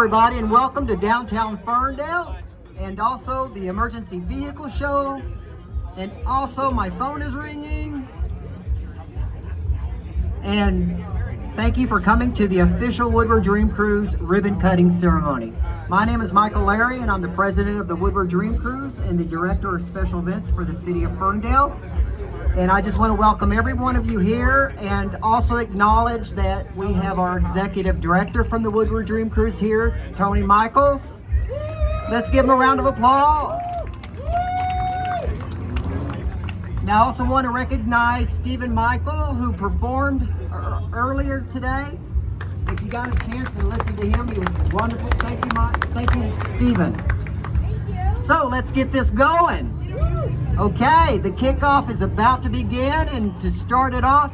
everybody, and welcome to downtown Ferndale, and also the emergency vehicle show, and also my phone is ringing. And thank you for coming to the official Woodward Dream Cruise ribbon cutting ceremony. My name is Michael Larry, and I'm the president of the Woodward Dream Cruise and the director of special events for the city of Ferndale. And I just want to welcome every one of you here and also acknowledge that we have our executive director from the Woodward Dream Cruise here, Tony Michaels. Let's give him a round of applause. Now I also want to recognize Stephen Michael, who performed earlier today. If you got a chance to listen to him, he was wonderful. Thank you, Mike. Thank you, Stephen. Thank you. So let's get this going. Okay, the kickoff is about to begin, and to start it off,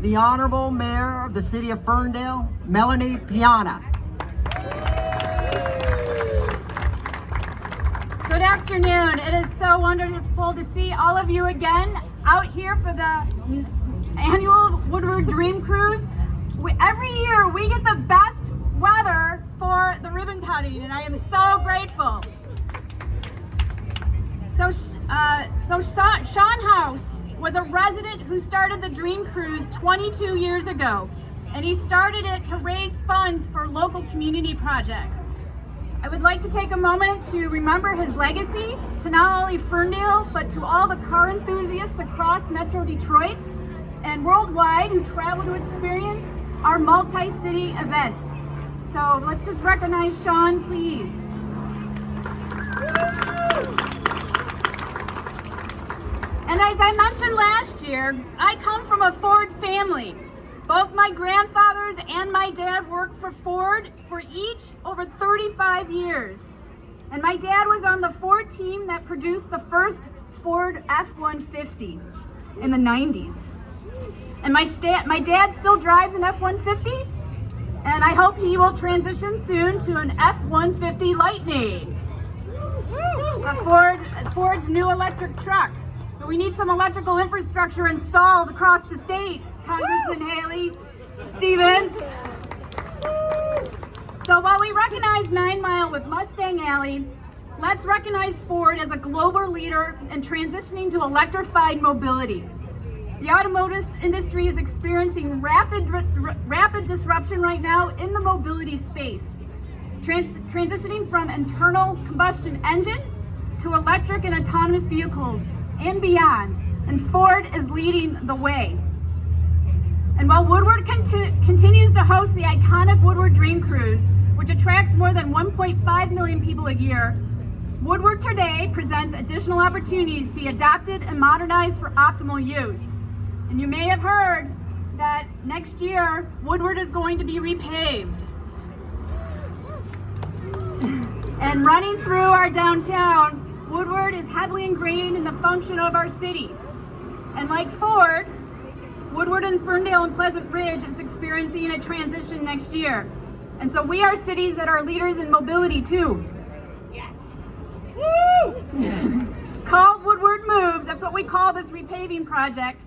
the Honorable Mayor of the City of Ferndale, Melanie Piana. Good afternoon. It is so wonderful to see all of you again out here for the annual Woodward Dream Cruise. Every year we get the best weather for the ribbon cutting, and I am so grateful. So Sean House was a resident who started the Dream Cruise 22 years ago, and he started it to raise funds for local community projects. I would like to take a moment to remember his legacy to not only Ferndale, but to all the car enthusiasts across Metro Detroit and worldwide who travel to experience our multi-city event. So let's just recognize Sean, please. And as I mentioned last year, I come from a Ford family. Both my grandfathers and my dad worked for Ford for each over 35 years. And my dad was on the Ford team that produced the first Ford F-150 in the 90s. And my dad still drives an F-150, and I hope he will transition soon to an F-150 Lightning, Ford's new electric truck. But we need some electrical infrastructure installed across the state, Congressman Haley Stevens. So while we recognize 9 Mile with Mustang Alley, let's recognize Ford as a global leader in transitioning to electrified mobility. The automotive industry is experiencing rapid disruption right now in the mobility space, transitioning from internal combustion engine to electric and autonomous vehicles and beyond, and Ford is leading the way. And while Woodward continues to host the iconic Woodward Dream Cruise, which attracts more than 1.5 million people a year, Woodward today presents additional opportunities to be adapted and modernized for optimal use. And you may have heard that next year, Woodward is going to be repaved. And running through our downtown, Woodward is heavily ingrained in the function of our city. And like Ford, Woodward and Ferndale and Pleasant Ridge is experiencing a transition next year. And so we are cities that are leaders in mobility too. Yes. Woo! Called Woodward Moves, that's what we call this repaving project,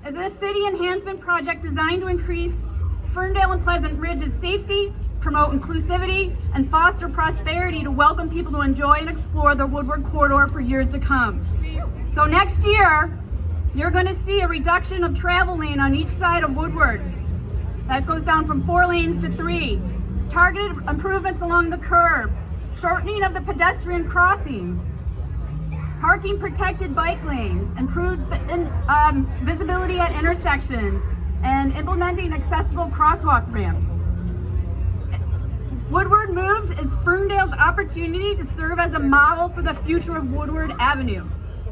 is a city enhancement project designed to increase Ferndale and Pleasant Ridge's safety, promote inclusivity, and foster prosperity to welcome people to enjoy and explore the Woodward corridor for years to come. So next year, you're going to see a reduction of travel lane on each side of Woodward. That goes down from 4 lanes to 3. Targeted improvements along the curb, shortening of the pedestrian crossings, parking protected bike lanes, improved visibility at intersections, and implementing accessible crosswalk ramps. Woodward Moves is Ferndale's opportunity to serve as a model for the future of Woodward Avenue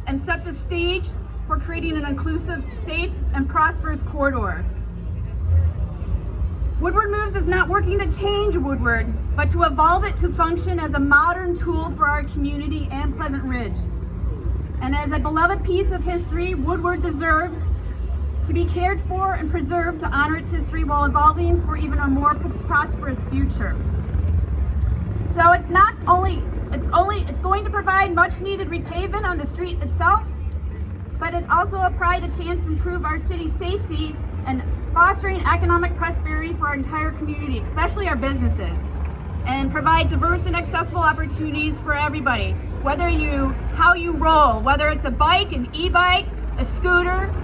and set the stage for creating an inclusive, safe, and prosperous corridor. Woodward Moves is not working to change Woodward, but to evolve it to function as a modern tool for our community and Pleasant Ridge. And as a beloved piece of history, Woodward deserves to be cared for and preserved to honor its history while evolving for even a more prosperous future. So it's going to provide much needed repavement on the street itself, but it also provides a chance to improve our city's safety and fostering economic prosperity for our entire community, especially our businesses. and provide diverse and accessible opportunities for everybody. How you roll, whether it's a bike, an e-bike, a scooter,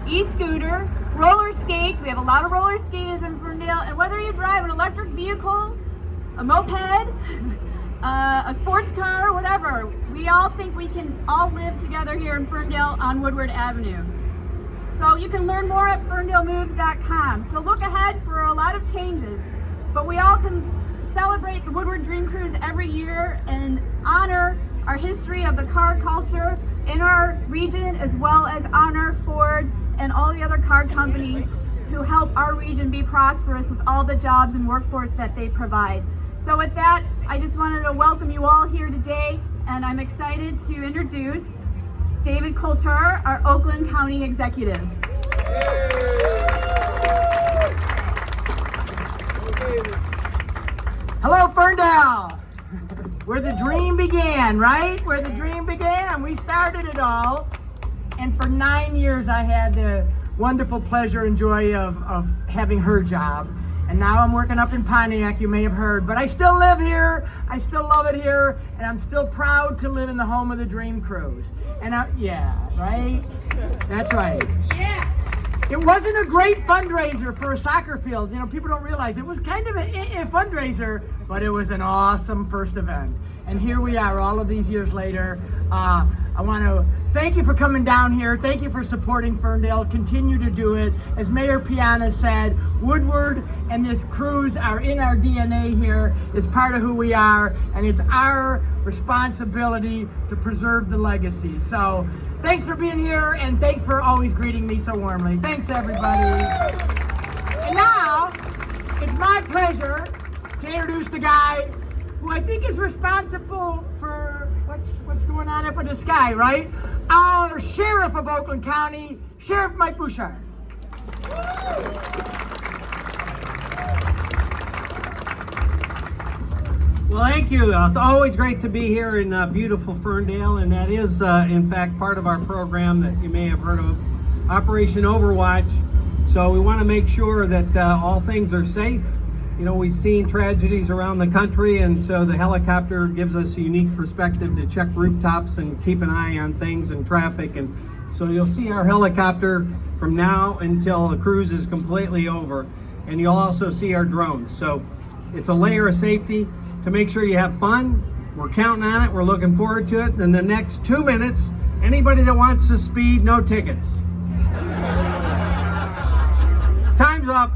e-scooter, roller skates. We have a lot of roller skaters in Ferndale. And whether you drive an electric vehicle, a moped, a sports car, or whatever, we all think we can all live together here in Ferndale on Woodward Avenue. So you can learn more at ferndalemoves.com. So look ahead for a lot of changes, but we all can celebrate the Woodward Dream Cruise every year and honor our history of the car culture in our region, as well as honor Ford and all the other car companies who help our region be prosperous with all the jobs and workforce that they provide. So with that, I just wanted to welcome you all here today, and I'm excited to introduce David Coulter, our Oakland County Executive. Hello, Ferndale, where the dream began, right? Where the dream began. We started it all. And for 9 years, I had the wonderful pleasure and joy of having her job. And now I'm working up in Pontiac, you may have heard. But I still live here. I still love it here. And I'm still proud to live in the home of the Dream Cruise. And yeah, right? That's right. Yeah. It wasn't a great fundraiser for a soccer field. You know, people don't realize it was kind of a fundraiser, but it was an awesome first event. And here we are all of these years later. I want to thank you for coming down here. Thank you for supporting Ferndale. Continue to do it. As Mayor Piana said, Woodward and this cruise are in our DNA here. It's part of who we are, and it's our responsibility to preserve the legacy. So thanks for being here, and thanks for always greeting me so warmly. Thanks, everybody. And now, it's my pleasure to introduce the guy who I think is responsible for what's going on up in the sky, right? Our Sheriff of Oakland County, Sheriff Mike Bouchard. Well, thank you. It's always great to be here in beautiful Ferndale, and that is, in fact, part of our program that you may have heard of, Operation Overwatch. So we want to make sure that all things are safe. You know, we've seen tragedies around the country, and so the helicopter gives us a unique perspective to check rooftops and keep an eye on things and traffic. And so you'll see our helicopter from now until the cruise is completely over. And you'll also see our drones. So it's a layer of safety to make sure you have fun. We're counting on it. We're looking forward to it. In the next 2 minutes, anybody that wants to speed, no tickets. Time's up.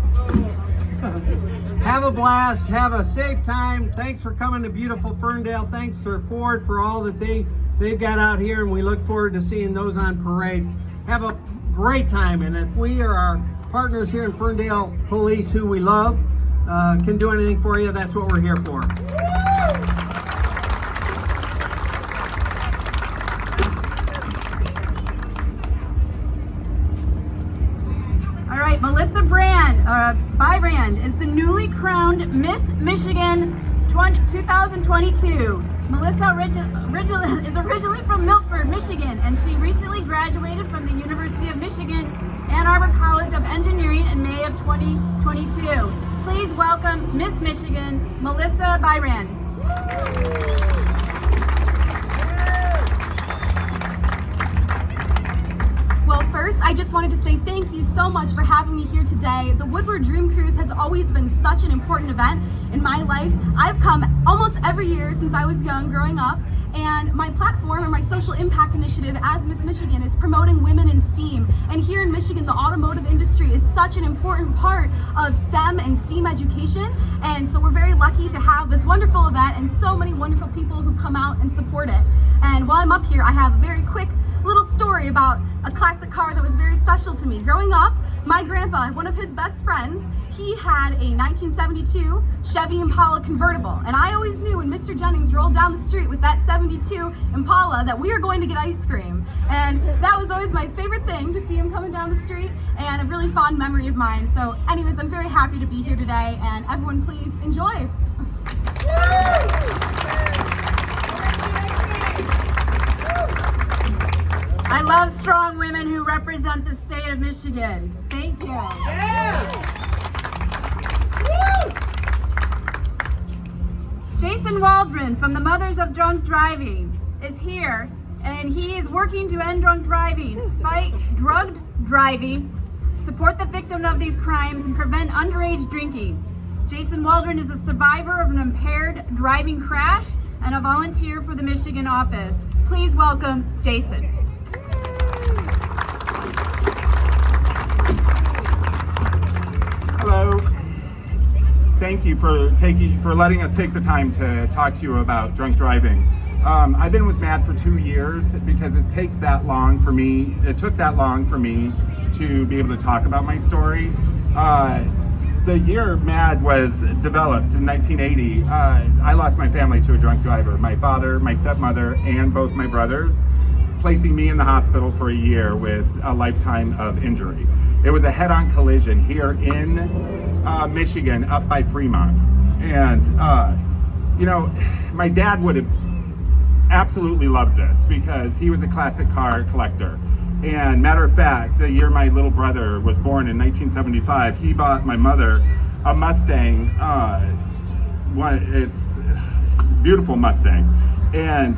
Have a blast. Have a safe time. Thanks for coming to beautiful Ferndale. Thanks to Ford for all that they've got out here, and we look forward to seeing those on parade. Have a great time, and if we or our partners here in Ferndale Police, who we love, can do anything for you, that's what we're here for. All right, Melissa Bybrand is the newly crowned Miss Michigan 2022. Melissa is originally from Milford, Michigan, and she recently graduated from the University of Michigan Ann Arbor College of Engineering in May of 2022. Please welcome Miss Michigan, Melissa Bybrand. Well, first, I just wanted to say thank you so much for having me here today. The Woodward Dream Cruise has always been such an important event in my life. I've come almost every year since I was young, growing up, and my platform and my social impact initiative as Miss Michigan is promoting women in STEAM. And here in Michigan, the automotive industry is such an important part of STEM and STEAM education, and so we're very lucky to have this wonderful event and so many wonderful people who come out and support it. And while I'm up here, I have a very quick little story about a classic car that was very special to me. Growing up, my grandpa, one of his best friends, he had a 1972 Chevy Impala convertible. And I always knew when Mr. Jennings rolled down the street with that 72 Impala that we were going to get ice cream. And that was always my favorite thing, to see him coming down the street, and a really fond memory of mine. So anyways, I'm very happy to be here today, and everyone please enjoy. I love strong women who represent the state of Michigan. Thank you. Yeah. Jason Waldron from the Mothers of Drunk Driving is here, and he is working to end drunk driving, fight drug driving, support the victim of these crimes, and prevent underage drinking. Jason Waldron is a survivor of an impaired driving crash and a volunteer for the Michigan office. Please welcome Jason. Hello. Thank you for letting us take the time to talk to you about drunk driving. I've been with MAD for 2 years because it took that long for me to be able to talk about my story. The year MAD was developed in 1980, I lost my family to a drunk driver. My father, my stepmother, and both my brothers, placing me in the hospital for a year with a lifetime of injury. It was a head-on collision here in Michigan, up by Fremont. And, my dad would have absolutely loved this because he was a classic car collector. And matter of fact, the year my little brother was born in 1975, he bought my mother a Mustang. It's a beautiful Mustang. And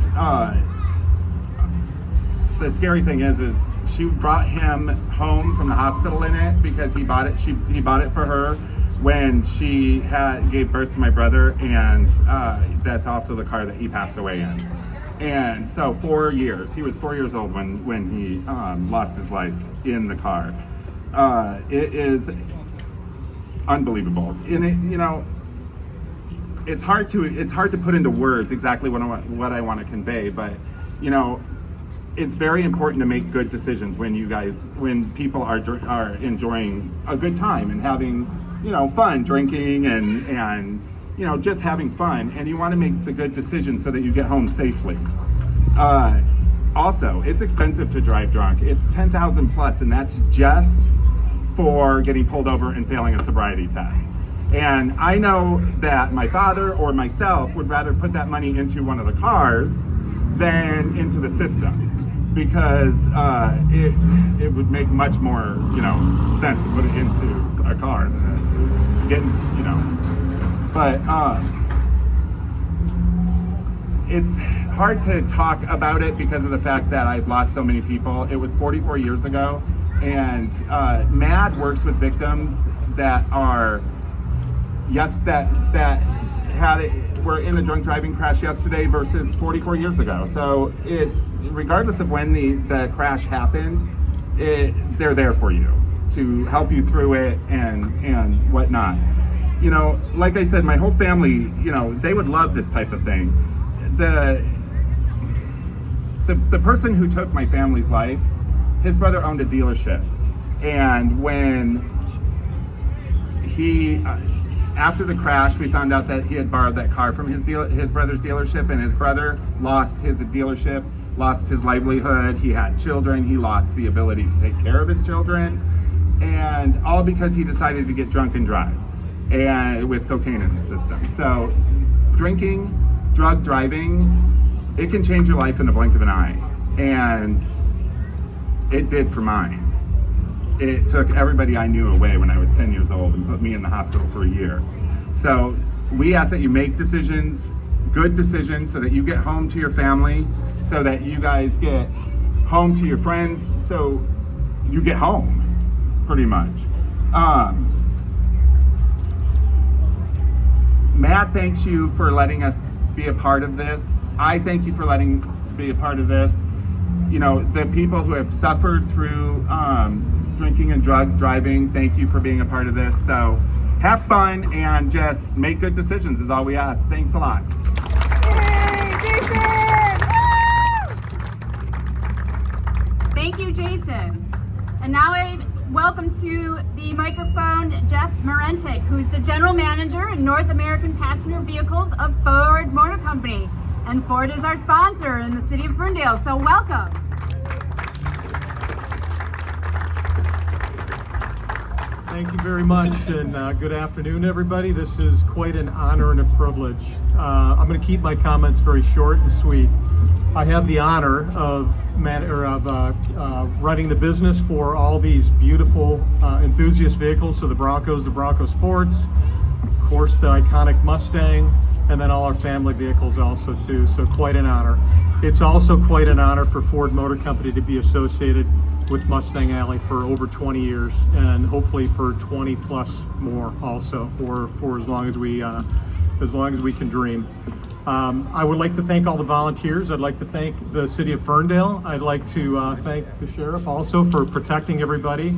the scary thing is she brought him home from the hospital in it because he bought it. He bought it for her when she gave birth to my brother, and that's also the car that he passed away in. And so 4 years, he was 4 years old when he lost his life in the car. It is unbelievable. And it's hard to put into words exactly what I want to convey, but it's very important to make good decisions when people are enjoying a good time and having fun, drinking and just having fun, and you want to make the good decisions so that you get home safely. Also, it's expensive to drive drunk. It's $10,000 plus, and that's just for getting pulled over and failing a sobriety test. And I know that my father or myself would rather put that money into one of the cars than into the system, because it would make much more sense to put it into a car than getting But it's hard to talk about it because of the fact that I've lost so many people. It was 44 years ago, and MAD works with victims that are were in a drunk driving crash yesterday versus 44 years ago. So it's regardless of when the crash happened, they're there for you to help you through it and whatnot. Like I said, my whole family, they would love this type of thing. The person who took my family's life, his brother owned a dealership. And when after the crash, we found out that he had borrowed that car from his brother's dealership, and his brother lost his dealership, lost his livelihood. He had children. He lost the ability to take care of his children, and all because he decided to get drunk and drive, and with cocaine in the system. So drinking, drug driving, it can change your life in the blink of an eye, and it did for mine. It took everybody I knew away when I was 10 years old and put me in the hospital for a year. So we ask that you make decisions, good decisions, so that you get home to your family, so that you guys get home to your friends, so you get home, pretty much. Matt thanks you for letting us be a part of this. I thank you for letting be a part of this. The people who have suffered through drinking and drug driving, thank you for being a part of this. So have fun and just make good decisions is all we ask. Thanks a lot. Yay, Jason! Woo! Thank you, Jason. And now I welcome to the microphone Jeff Marentic, who's the General Manager in North American Passenger Vehicles of Ford Motor Company. And Ford is our sponsor in the city of Ferndale, so welcome. Thank you very much, and good afternoon, everybody. This is quite an honor and a privilege. I'm going to keep my comments very short and sweet. I have the honor of running the business for all these beautiful enthusiast vehicles. So the Bronco Sports, of course, the iconic Mustang, and then all our family vehicles also too, so quite an honor. It's also quite an honor for Ford Motor Company to be associated with Mustang Alley for over 20 years, and hopefully for 20 plus more also, or for as long as we can dream. I would like to thank all the volunteers. I'd like to thank the city of Ferndale. I'd like to thank the sheriff also for protecting everybody.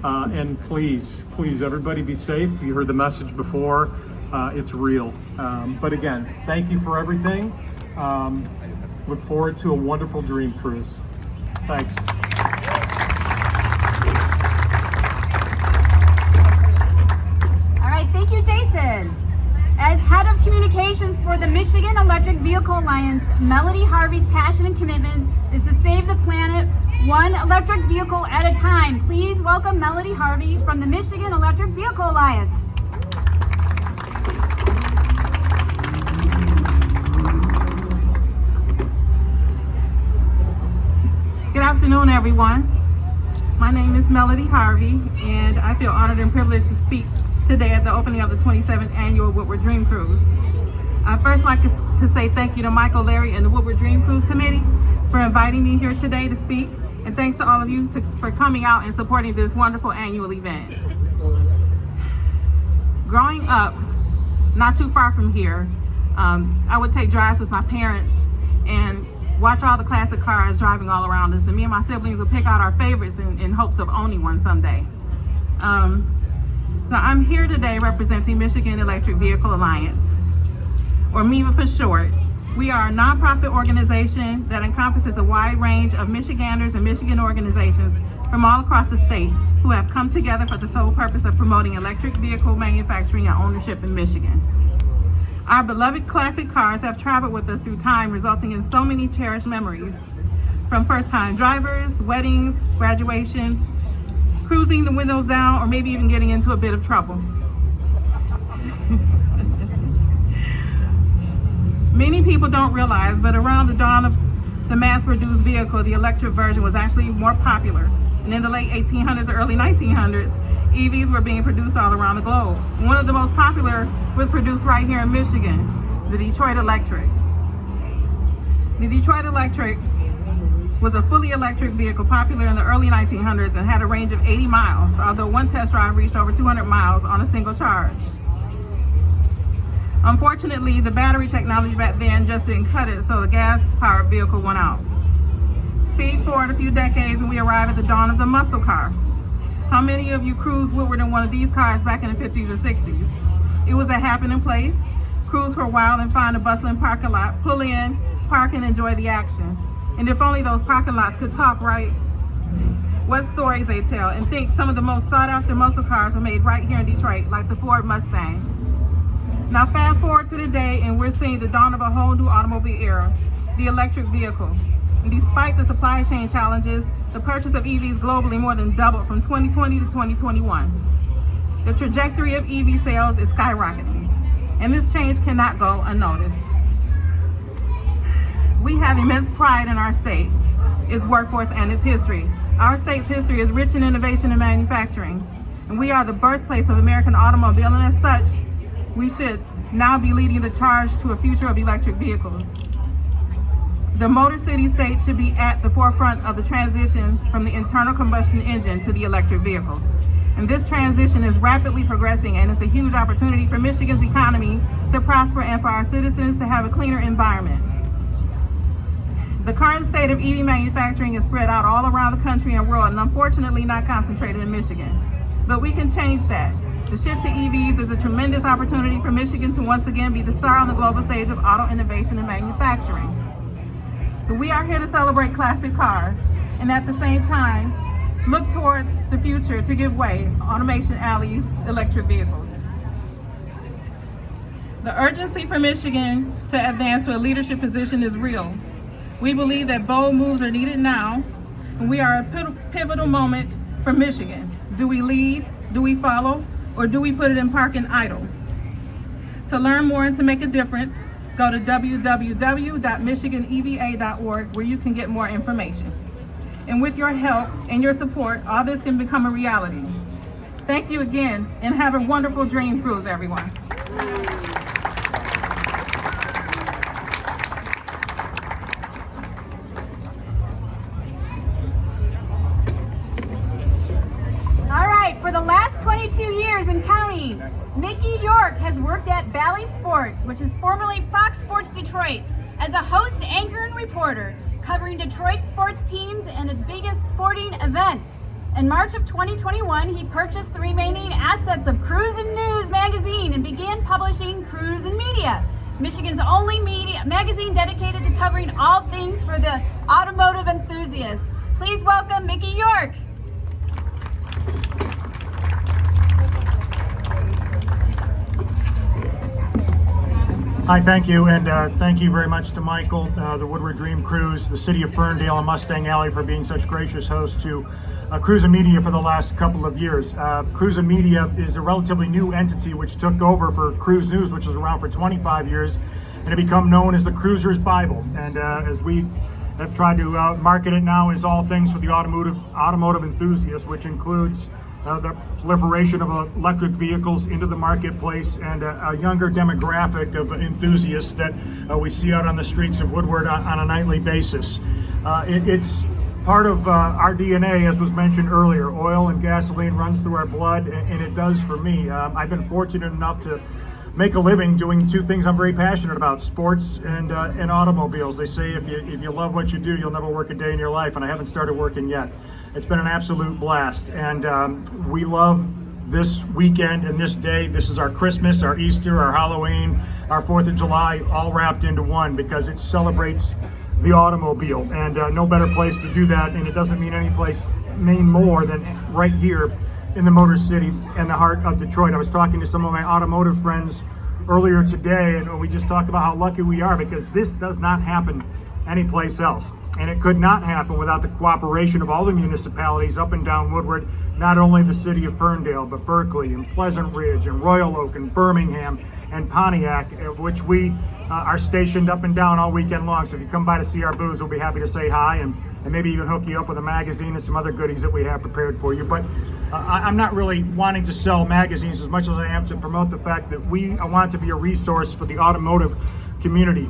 And please, everybody be safe. You heard the message before. It's real. But again, thank you for everything. Look forward to a wonderful Dream Cruise. Thanks. All right, thank you, Jason. As head of communications for the Michigan Electric Vehicle Alliance, Melody Harvey's passion and commitment is to save the planet one electric vehicle at a time. Please welcome Melody Harvey from the Michigan Electric Vehicle Alliance. Good afternoon, everyone. My name is Melody Harvey, and I feel honored and privileged to speak today at the opening of the 27th Annual Woodward Dream Cruise. I'd first like to say thank you to Michael, Larry, and the Woodward Dream Cruise Committee for inviting me here today to speak, and thanks to all of you for coming out and supporting this wonderful annual event. Growing up, not too far from here, I would take drives with my parents and watch all the classic cars driving all around us, and me and my siblings would pick out our favorites in hopes of owning one someday. So I'm here today representing Michigan Electric Vehicle Alliance, or MEVA for short. We are a nonprofit organization that encompasses a wide range of Michiganders and Michigan organizations from all across the state who have come together for the sole purpose of promoting electric vehicle manufacturing and ownership in Michigan. Our beloved classic cars have traveled with us through time, resulting in so many cherished memories, from first-time drivers, weddings, graduations, cruising the windows down, or maybe even getting into a bit of trouble. Many people don't realize, but around the dawn of the mass-produced vehicle, the electric version was actually more popular. And in the late 1800s or early 1900s, EVs were being produced all around the globe. One of the most popular was produced right here in Michigan, the Detroit Electric. The Detroit Electric was a fully electric vehicle popular in the early 1900s and had a range of 80 miles, although one test drive reached over 200 miles on a single charge. Unfortunately, the battery technology back then just didn't cut it, so the gas-powered vehicle went out. Speed forward a few decades and we arrive at the dawn of the muscle car. How many of you cruised Woodward in one of these cars back in the 50s or 60s? It was a happening place. Cruise for a while and find a bustling parking lot, pull in, park and enjoy the action. And if only those parking lots could talk, right? What stories they tell, and think some of the most sought after muscle cars were made right here in Detroit, like the Ford Mustang. Now fast forward to today and we're seeing the dawn of a whole new automobile era, the electric vehicle. And despite the supply chain challenges, the purchase of EVs globally more than doubled from 2020 to 2021. The trajectory of EV sales is skyrocketing, and this change cannot go unnoticed. We have immense pride in our state, its workforce, and its history. Our state's history is rich in innovation and manufacturing, and we are the birthplace of American automobile, and as such, we should now be leading the charge to a future of electric vehicles. The Motor City state should be at the forefront of the transition from the internal combustion engine to the electric vehicle. And this transition is rapidly progressing, and it's a huge opportunity for Michigan's economy to prosper and for our citizens to have a cleaner environment. The current state of EV manufacturing is spread out all around the country and world, and unfortunately not concentrated in Michigan. But we can change that. The shift to EVs is a tremendous opportunity for Michigan to once again be the star on the global stage of auto innovation and manufacturing. So we are here to celebrate classic cars, and at the same time, look towards the future to give way Automation Alley's electric vehicles. The urgency for Michigan to advance to a leadership position is real. We believe that bold moves are needed now, and we are at a pivotal moment for Michigan. Do we lead, do we follow, or do we put it in park and idle? To learn more and to make a difference, go to www.michiganeva.org where you can get more information. And with your help and your support, all this can become a reality. Thank you again, and have a wonderful Dream Cruise, everyone. Mickey York has worked at Bally Sports, which is formerly Fox Sports Detroit, as a host, anchor, and reporter, covering Detroit sports teams and its biggest sporting events. In March of 2021, he purchased the remaining assets of Cruise and News magazine and began publishing Cruise and Media, Michigan's only media magazine dedicated to covering all things for the automotive enthusiast. Please welcome Mickey York. Hi, thank you, and thank you very much to Michael, the Woodward Dream Cruise, the City of Ferndale, and Mustang Alley for being such gracious hosts to Cruise and Media for the last couple of years. Cruise and Media is a relatively new entity which took over for Cruise News, which was around for 25 years, and it become known as the Cruiser's Bible. And as we have tried to market it now as all things for the automotive enthusiast, which includes the proliferation of electric vehicles into the marketplace and a younger demographic of enthusiasts that we see out on the streets of Woodward on a nightly basis. It's part of our DNA, as was mentioned earlier. Oil and gasoline runs through our blood, and it does for me. I've been fortunate enough to make a living doing two things I'm very passionate about: sports and automobiles. They say if you love what you do, you'll never work a day in your life, and I haven't started working yet. It's been an absolute blast, and we love this weekend and this day. This is our Christmas, our Easter, our Halloween, our 4th of July, all wrapped into one, because it celebrates the automobile, and no better place to do that, and it doesn't mean more than right here in the Motor City and the heart of Detroit. I was talking to some of my automotive friends earlier today, and we just talked about how lucky we are, because this does not happen anyplace else. And it could not happen without the cooperation of all the municipalities up and down Woodward, not only the City of Ferndale, but Berkeley and Pleasant Ridge and Royal Oak and Birmingham and Pontiac, of which we are stationed up and down all weekend long. So if you come by to see our booths, we'll be happy to say hi and maybe even hook you up with a magazine and some other goodies that we have prepared for you. But I'm not really wanting to sell magazines as much as I am to promote the fact that I want to be a resource for the automotive community.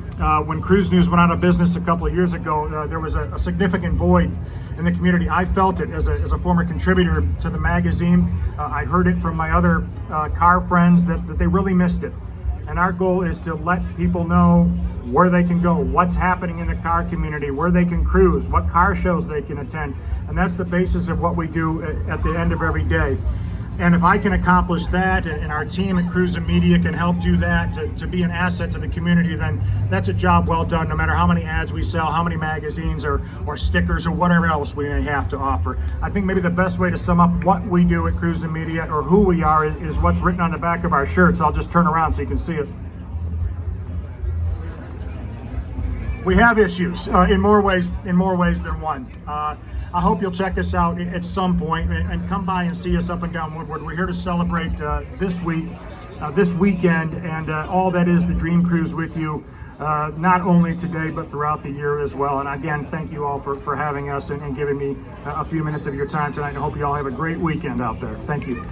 When Cruise News went out of business a couple of years ago, there was a significant void in the community. I felt it as a former contributor to the magazine. I heard it from my other car friends that they really missed it. And our goal is to let people know where they can go, what's happening in the car community, where they can cruise, what car shows they can attend. And that's the basis of what we do at the end of every day. And if I can accomplish that, and our team at Cruise and Media can help do that, to be an asset to the community, then that's a job well done, no matter how many ads we sell, how many magazines or stickers or whatever else we may have to offer. I think maybe the best way to sum up what we do at Cruise and Media, or who we are, is what's written on the back of our shirts. I'll just turn around so you can see it. We have issues in more ways than one. I hope you'll check us out at some point and come by and see us up and down Woodward. We're here to celebrate this weekend, and all that is the Dream Cruise with you, not only today but throughout the year as well. And again, thank you all for having us and giving me a few minutes of your time tonight. I hope you all have a great weekend out there. Thank you.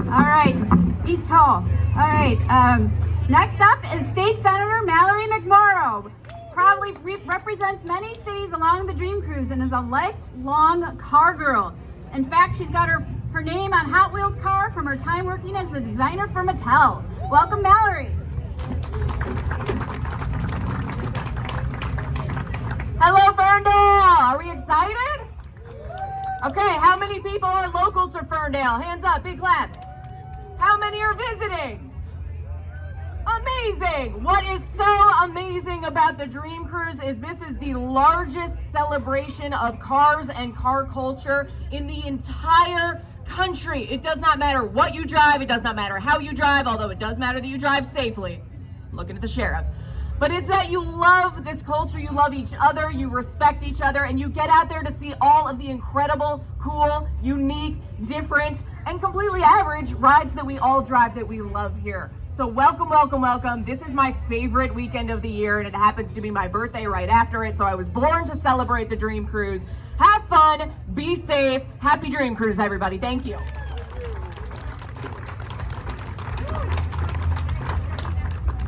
All right, he's tall. All right, next up is State Senator Mallory McMorrow. Proudly represents many cities along the Dream Cruise and is a lifelong car girl. In fact, she's got her name on Hot Wheels car from her time working as a designer for Mattel. Welcome, Mallory. Hello, Ferndale! Are we excited? Okay, how many people are local to Ferndale? Hands up, big claps. How many are visiting? Amazing! What is so amazing about the Dream Cruise is this is the largest celebration of cars and car culture in the entire country. It does not matter what you drive, it does not matter how you drive, although it does matter that you drive safely. I'm looking at the sheriff. But it's that you love this culture, you love each other, you respect each other, and you get out there to see all of the incredible, cool, unique, different, and completely average rides that we all drive that we love here. So welcome, welcome, welcome. This is my favorite weekend of the year, and it happens to be my birthday right after it, so I was born to celebrate the Dream Cruise. Have fun, be safe, happy Dream Cruise, everybody. Thank you.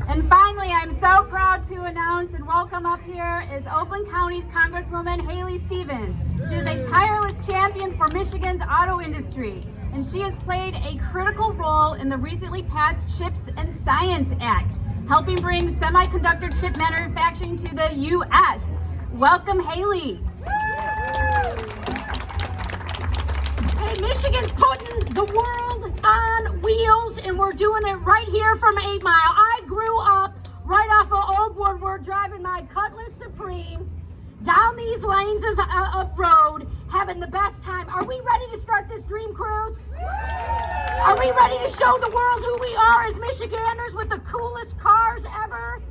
And finally, I'm so proud to announce and welcome up here is Oakland County's Congresswoman Haley Stevens. She is a tireless champion for Michigan's auto industry, and she has played a critical role in the recently passed CHIPS and Science Act, helping bring semiconductor chip manufacturing to the U.S. Welcome, Haley. Hey, Michigan's putting the world on wheels, and we're doing it right here from 8 Mile. I grew up right off of Old Woodward, driving my Cutlass Supreme down these lanes of road, having the best time. Are we ready to start this dream cruise? Are we ready to show the world who we are as Michiganders with the coolest cars ever?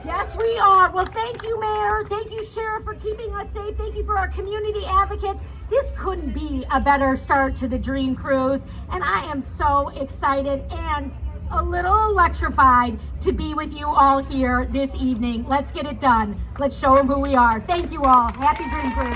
Yes, we are. Well, thank you, Mayor. Thank you, Sheriff, for keeping us safe. Thank you for our community advocates. This couldn't be a better start to the Dream Cruise, and I am so excited and a little electrified to be with you all here this evening. Let's get it done. Let's show them who we are. Thank you all. Happy Dream Cruise.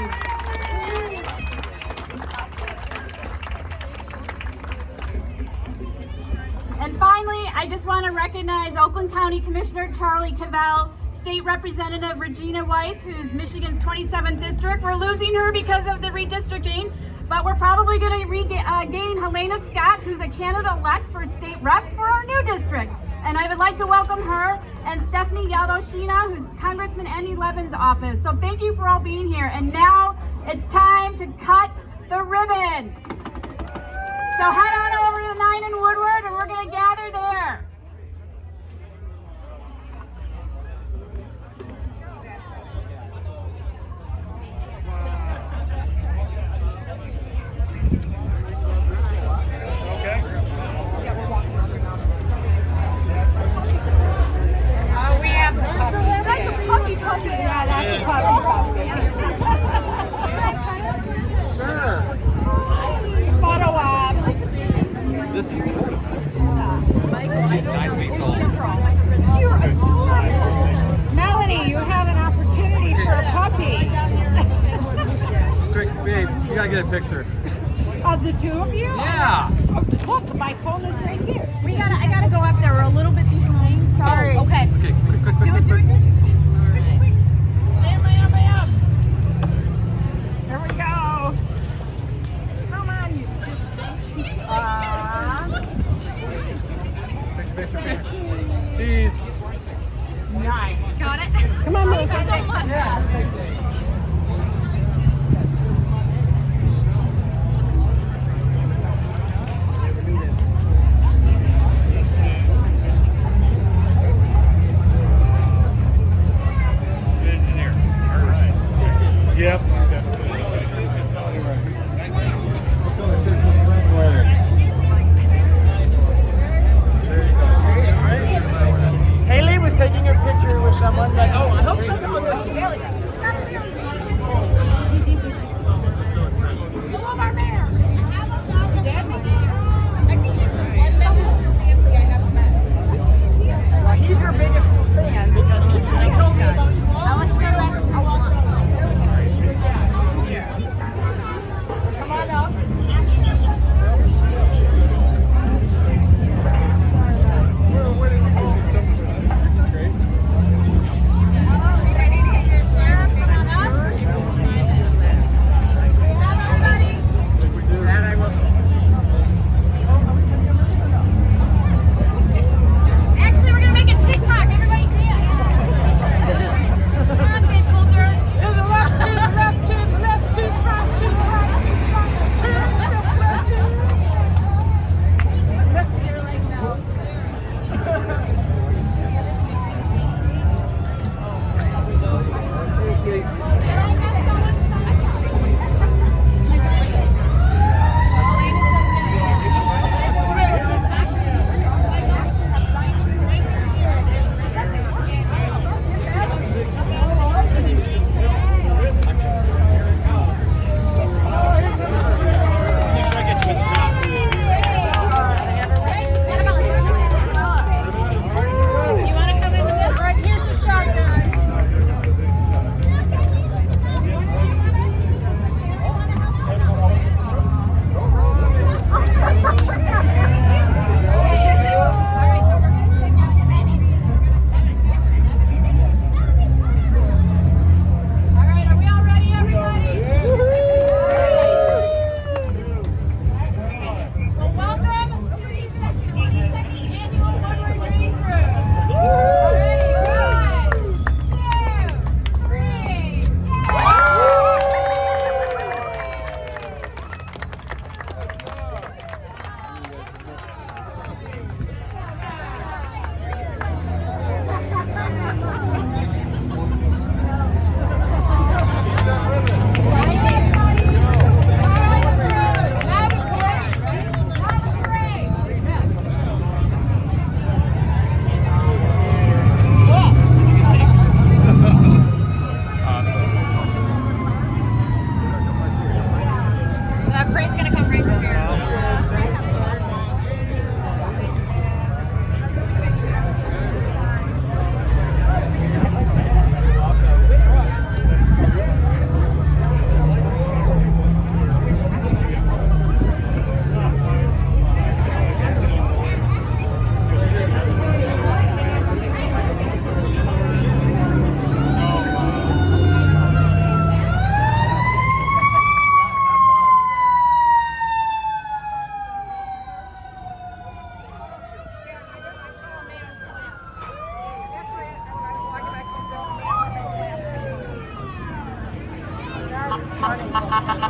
And finally, I just want to recognize Oakland County Commissioner Charlie Cavell, State Representative Regina Weiss, who's Michigan's 27th district. We're losing her because of the redistricting, but we're probably going to gain Helena Scott, who's a candidate-elect for state rep for our new district. And I would like to welcome her and Stephanie Yadoshina, who's Congressman Andy Levin's office. So thank you for all being here. And now it's time to cut the ribbon. So head on over to 9 in Woodward, and we're going to gather there. This is cool. Melanie, you have an opportunity for a puppy. Quick, babe, you gotta get a picture. Of the two of you? Yeah. Look, my phone is right here. I gotta go up there. We're a little bit behind. Sorry. Okay. Okay, quick. Do it. Bam. Here we go. Come on, you stupid thing. Picture. Cheese. Nice. Got it? Come on, Melissa. Thank you so much. Yep. Haley was taking a picture with someone, but I hope someone will show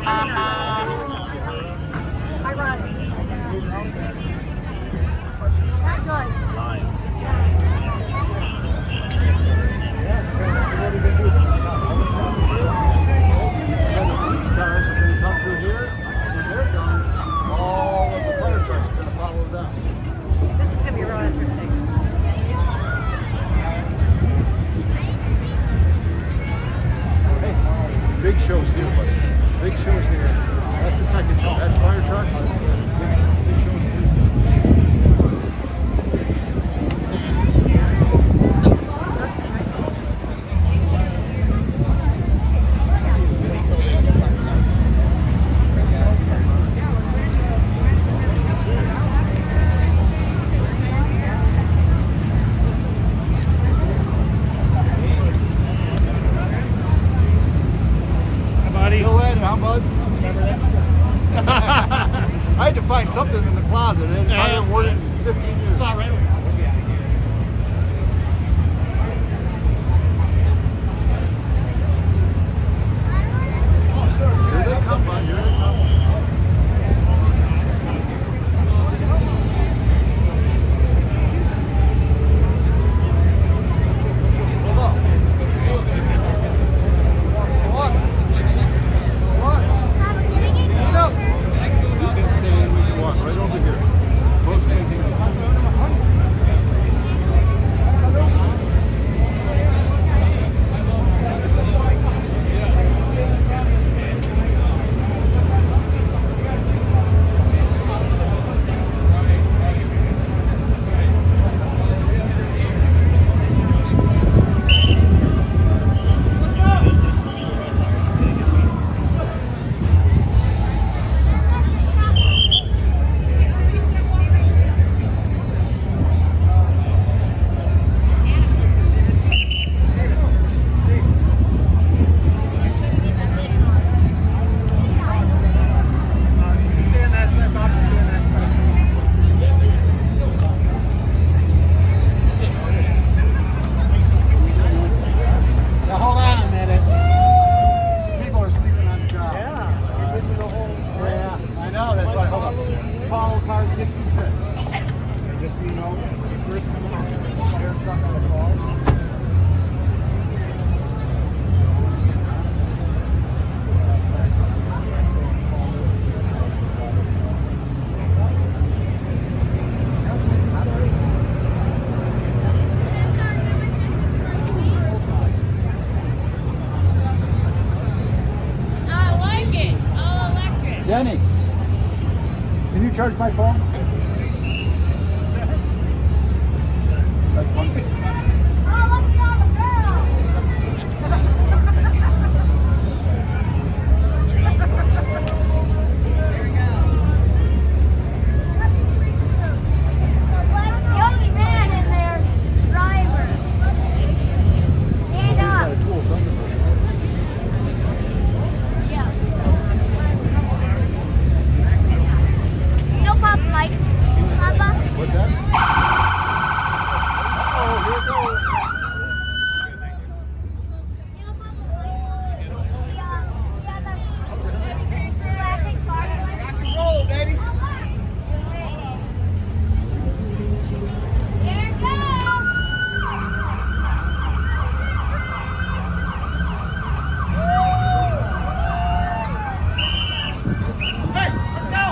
Hi, Ron. Not good. And the police cars are going to come through here. When they're done, all of the fire trucks are going to follow them. This is going to be real interesting. Hey, big shows here, buddy. Big shows here. That's the second show. That's fire trucks. Big shows here. Still in, huh, bud? I had to find something in the closet. I haven't worn it in 15 years. Saw right away. Oh, sir. Here they come, bud. Here they come. You can stand, we can walk right over here. Close to the Now hold on a minute. people are sleeping on the job. Yeah, you're missing the whole. Yeah, I know, that's why, hold up. Follow car 66. And just so you know, when you first come out, there's a fire truck on the call. Denny, can you charge my phone? That's funny. The only man in there, driver. Stand Got up. a tool Thunderbird. Yeah. No pop, Mike. Papa. What's that? Oh, here it goes. Rock and roll, baby. Here it goes. Hey, let's go!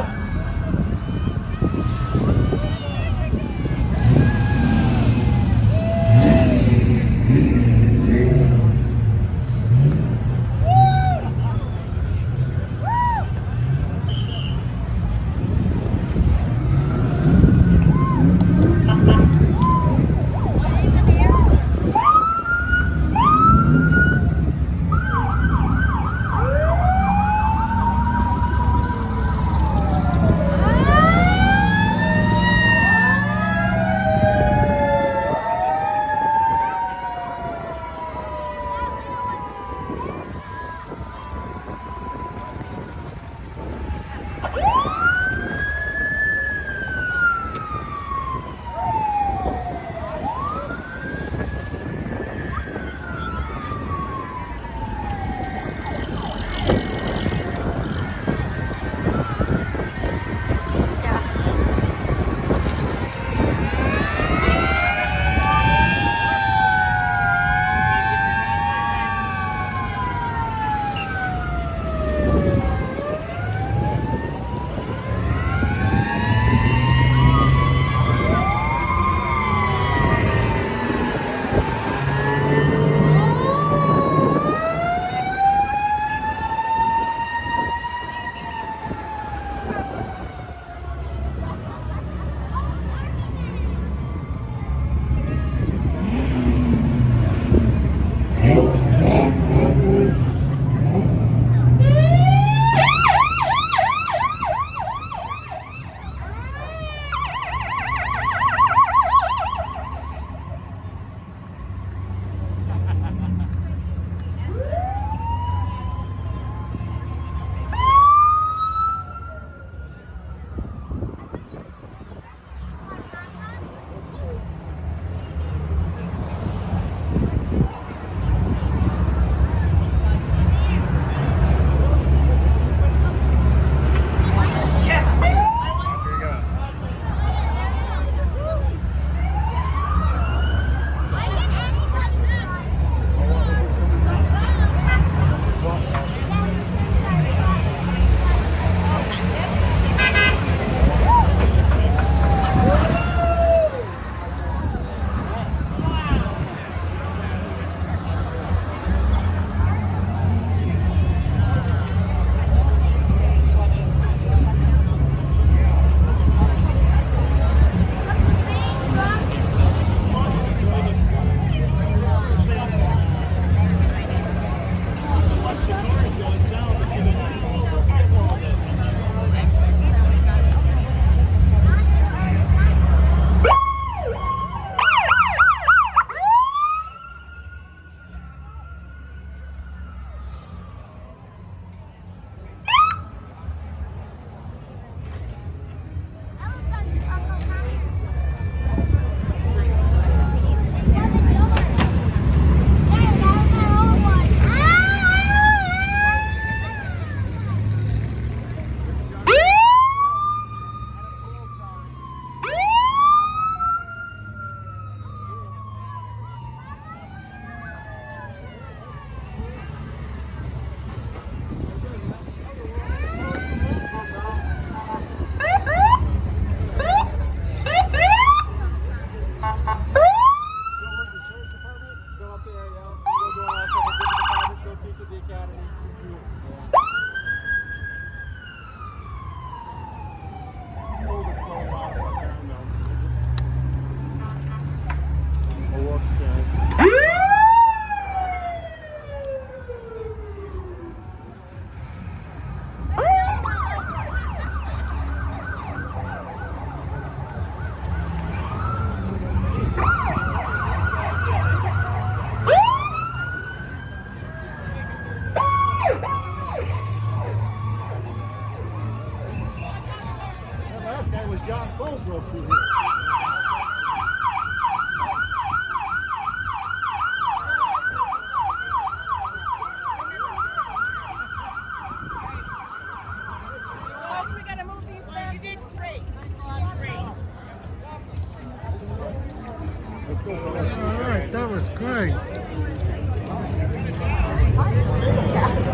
All right, that was great.